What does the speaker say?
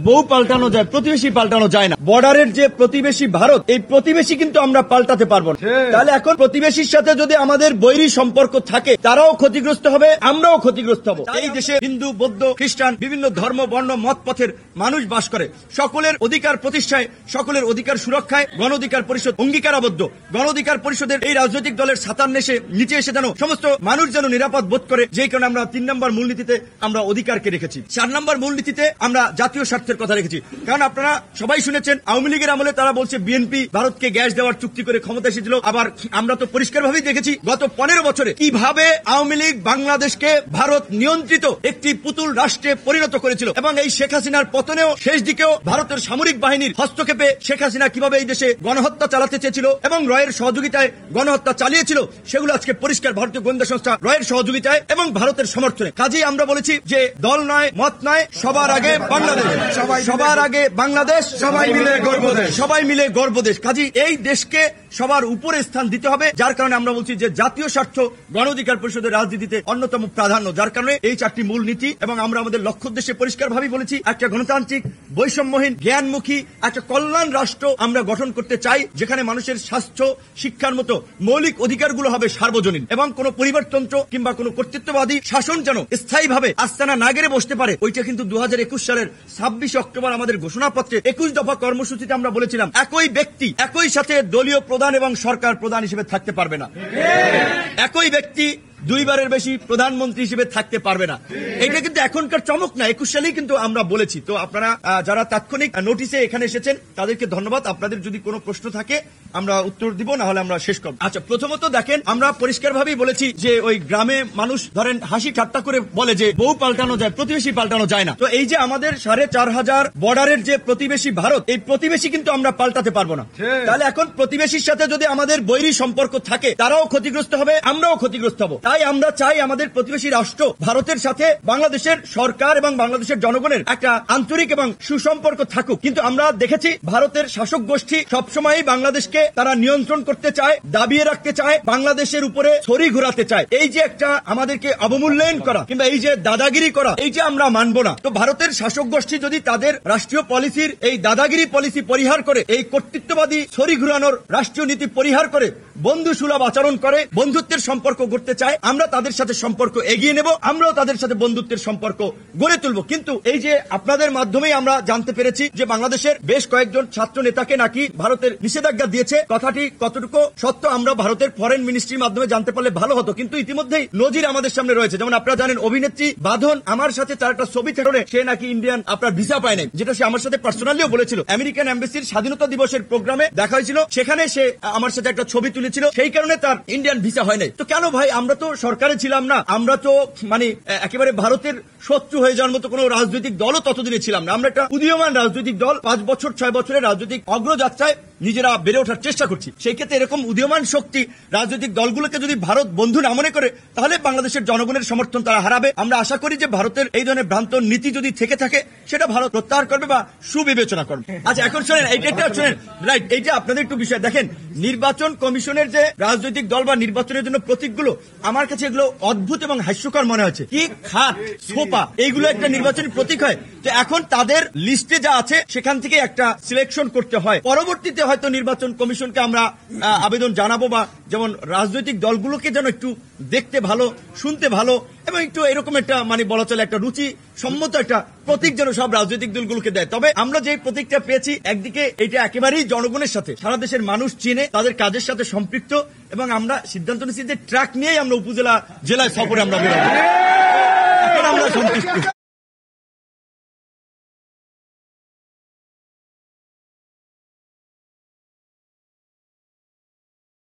বউ পাল্টানো যায়, প্রতিবেশী পাল্টানো যায় না। বর্ডারের যে প্রতিবেশী ভারত, এই প্রতিবেশী কিন্তু আমরা পাল্টাতে পারবো না। তাহলে এখন প্রতিবেশীর সাথে যদি আমাদের বৈরী সম্পর্ক থাকে, তারাও ক্ষতিগ্রস্ত হবে, আমরাও ক্ষতিগ্রস্ত হব। এই দেশে হিন্দু, বৌদ্ধ, খ্রিস্টান, বিভিন্ন ধর্ম, বর্ণ, মত পথের মানুষ বাস করে। সকলের অধিকার প্রতিষ্ঠায়, সকলের অধিকার সুরক্ষায় গণ অধিকার পরিষদ অঙ্গীকারাবদ্ধ। গণ অধিকার পরিষদের এই রাজনৈতিক দলের ছাতার নিচে এসে যেন সমস্ত মানুষ যেন নিরাপদ বোধ করে, যে কারণে আমরা 3 নম্বর মূলনীতিতে আমরা অধিকারকে রেখেছি। 4 নম্বর মূলনীতিতে আমরা জাতীয় স্বার্থের কথা রেখেছি। কারণ আপনারা সবাই শুনেছেন, আওয়ামী লীগের আমলে তারা বলছে বিএনপি ভারতকে গ্যাস দেওয়ার চুক্তি করে ক্ষমতা এসেছিল। আবার আমরা তো পরিষ্কারভাবেই দেখেছি গত 15 বছরে কিভাবে আওয়ামী লীগ বাংলাদেশকে ভারত নিয়ন্ত্রিত একটি পুতুল রাষ্ট্রে পরিণত করেছিল। এবং এই শেখ হাসিনার পতনেও শেষ দিকেও ভারতের সামরিক বাহিনীর হস্তক্ষেপে শেখ হাসিনা কিভাবে এই দেশে গণহত্যা চালাতে চেয়েছিল এবং রয়ের সহযোগিতায় গণহত্যা চালিয়েছিল, সেগুলো আজকে পরিষ্কার ভারতীয় গোয়েন্দা সংস্থা রয়ের সহযোগিতায় এবং ভারতের সমর্থনে। কাজেই আমরা বলেছি যে দল নয়, মত নয়, সবার আগে বাংলাদেশ, সবার আগে বাংলাদেশ, সবাই মিলে গর্বদেশ, সবাই মিলে গর্বদেশ। কাজেই এই দেশকে সবার উপরে স্থান দিতে হবে। যার কারণে আমরা বলছি যে জাতীয় স্বার্থ গণ অধিকার পরিষদের রাজনীতিতে অন্যতম প্রাধান্য। যার কারণে এই 4টি মূল নীতি এবং আমরা আমাদের লক্ষ্য উদ্দেশ্যে পরিষ্কারভাবে বলেছি, একটা গণতান্ত্রিক, বৈষম্যহীন, জ্ঞানমুখী একটা কল্যাণ রাষ্ট্র আমরা গঠন করতে চাই, যেখানে মানুষের স্বাস্থ্য, শিক্ষার মতো মৌলিক অধিকারগুলো হবে সার্বজনীন এবং কোন পরিবারতন্ত্র কিংবা কোন কর্তৃত্ববাদী শাসন যেন স্থায়ীভাবে আস্তানা না গেড়ে বসতে পারে। ওইটা কিন্তু 2021 সালের 26 অক্টোবর আমাদের ঘোষণাপত্রে 21 দফা কর্মসূচিতে আমরা বলেছিলাম, একই ব্যক্তি একই সাথে দলীয় প্রধান এবং সরকার প্রধান হিসেবে থাকতে পারবে না। একই ব্যক্তি 2 বারের বেশি প্রধানমন্ত্রী হিসেবে থাকতে পারবে না। এটা কিন্তু এখনকার চমক না, 21 সালেই কিন্তু আমরা বলেছি। তো আপনারা যারা তাৎক্ষণিক নোটিশে এখানে এসেছেন তাদেরকে ধন্যবাদ। আপনাদের যদি কোনো প্রশ্ন থাকে আমরা উত্তর দিব, না হলে আমরা শেষ করব। আচ্ছা, প্রথমত দেখেন, আমরা পরিষ্কারভাবেই বলেছি যে ওই গ্রামে মানুষ ধরেন হাসি ঠাট্টা করে বলে যে বউ পাল্টানো যায়, প্রতিবেশী পাল্টানো যায় না। তো এই যে আমাদের 4500 বর্ডারের যে প্রতিবেশী ভারত, এই প্রতিবেশী কিন্তু আমরা পাল্টাতে পারবো না। তাহলে এখন প্রতিবেশীর সাথে যদি আমাদের বৈরী সম্পর্ক থাকে, তারাও ক্ষতিগ্রস্ত হবে, আমরাও ক্ষতিগ্রস্ত হব। তাই আমরা চাই আমাদের প্রতিবেশী রাষ্ট্র ভারতের সাথে বাংলাদেশের সরকার এবং বাংলাদেশের জনগণের একটা আন্তরিক এবং সুসম্পর্ক থাকুক। কিন্তু আমরা দেখেছি ভারতের শাসক গোষ্ঠী সবসময়ই বাংলাদেশকে তারা নিয়ন্ত্রণ করতে চায়, দাবিয়ে রাখতে চায়, বাংলাদেশের উপরে ছড়ি ঘোরাতে চায়। এই যে একটা আমাদেরকে অবমূল্যায়ন করা কিংবা এই যে দাদাগিরি করা, এই যে আমরা মানব না। তো ভারতের শাসক গোষ্ঠী যদি তাদের রাষ্ট্রীয় পলিসির এই দাদাগিরি পলিসি পরিহার করে, এই কর্তৃত্ববাদী ছড়ি ঘুরানোর রাষ্ট্রীয় নীতি পরিহার করে বন্ধু সুলভ আচরণ করে, বন্ধুত্বের সম্পর্ক গড়তে চায়, আমরা তাদের সাথে সম্পর্ক এগিয়ে নেব, আমরাও তাদের সাথে বন্ধুত্বের সম্পর্ক গড়ে তুলব। কিন্তু এই যে আপনাদের মাধ্যমেই আমরা জানতে পেরেছি যে বাংলাদেশের বেশ কয়েকজন ছাত্র নেতাকে নাকি ভারতের নিষেধাজ্ঞা দিয়েছে। কথাটি কতটুকু সত্য আমরা ভারতের ফরেন মিনিস্ট্রির মাধ্যমে জানতে পারলে ভালো হতো, কিন্তু ইতিমধ্যেই নজির আমাদের সামনে রয়েছে। যেমন আপনারা জানেন, অভিনেত্রী বাঁধন আমার সাথে তার একটা ছবি থেকে সে নাকি ইন্ডিয়ান আপনার ভিসা পায় নাই, যেটা সে আমার সাথে পার্সোনালিও বলেছিল। আমেরিকান এম্বাসির স্বাধীনতা দিবসের প্রোগ্রামে দেখা হয়েছিল, সেখানে সে আমার সাথে একটা ছবি তুলেছিল, সেই কারণে তার ইন্ডিয়ান ভিসা হয় নাই। তো কেন ভাই, আমরা তো সরকারে ছিলাম না, আমরা তো মানে একেবারে ভারতের শত্রু হয়ে যাওয়ার মতো কোন রাজনৈতিক দলও ততদিনে ছিলাম না। আমরা একটা উদীয়মান রাজনৈতিক দল, 5 বছর 6 বছরের রাজনৈতিক অগ্রযাত্রায় নিজেরা বেড়ে ওঠার চেষ্টা করছি। সেই ক্ষেত্রে এরকম উদীয়মান শক্তি রাজনৈতিক দলগুলোকে যদি ভারত বন্ধু না মনে করে, তাহলে বাংলাদেশের জনগণের সমর্থন তারা হারাবে। আমরা আশা করি যে ভারতের এই ধরনের ভ্রান্ত নীতি যদি থেকে থাকে, সেটা ভারত প্রত্যাহার করবে বা সুবিবেচনা করবে। আচ্ছা, এখন শোনেন, এইটা শোনেন, রাইট, এইটা আপনাদের একটু বিষয় দেখেন, নির্বাচন কমিশনের যে রাজনৈতিক দল বা নির্বাচনের জন্য প্রতীকগুলো, আমার কাছে এগুলো অদ্ভুত এবং হাস্যকর মনে হচ্ছে। কি খাট, সোপা, এইগুলো একটা নির্বাচনী প্রতীক হয়? তো এখন তাদের লিস্টে যা আছে সেখান থেকে একটা সিলেকশন করতে হয়। পরবর্তীতে হয়তো নির্বাচন কমিশনকে আমরা আবেদন জানাবো, বা যেমন রাজনৈতিক দলগুলোকে যেন একটু দেখতে ভালো, শুনতে ভালো এবং একটু এরকম একটা মানে বলা চলে একটা রুচি সম্মত একটা প্রতীক যেন সব রাজনৈতিক দলগুলোকে দেয়। তবে আমরা যে প্রতীকটা পেয়েছি, একদিকে এটা একেবারেই জনগণের সাথে, সারা দেশের মানুষ চিনে, তাদের কাজের সাথে সম্পৃক্ত, এবং আমরা সিদ্ধান্ত নিয়েছি যে ট্রাক নিয়েই আমরা উপজেলা জেলায় সফরে আমরা বেরোবো। এখন আমরা সন্তুষ্ট।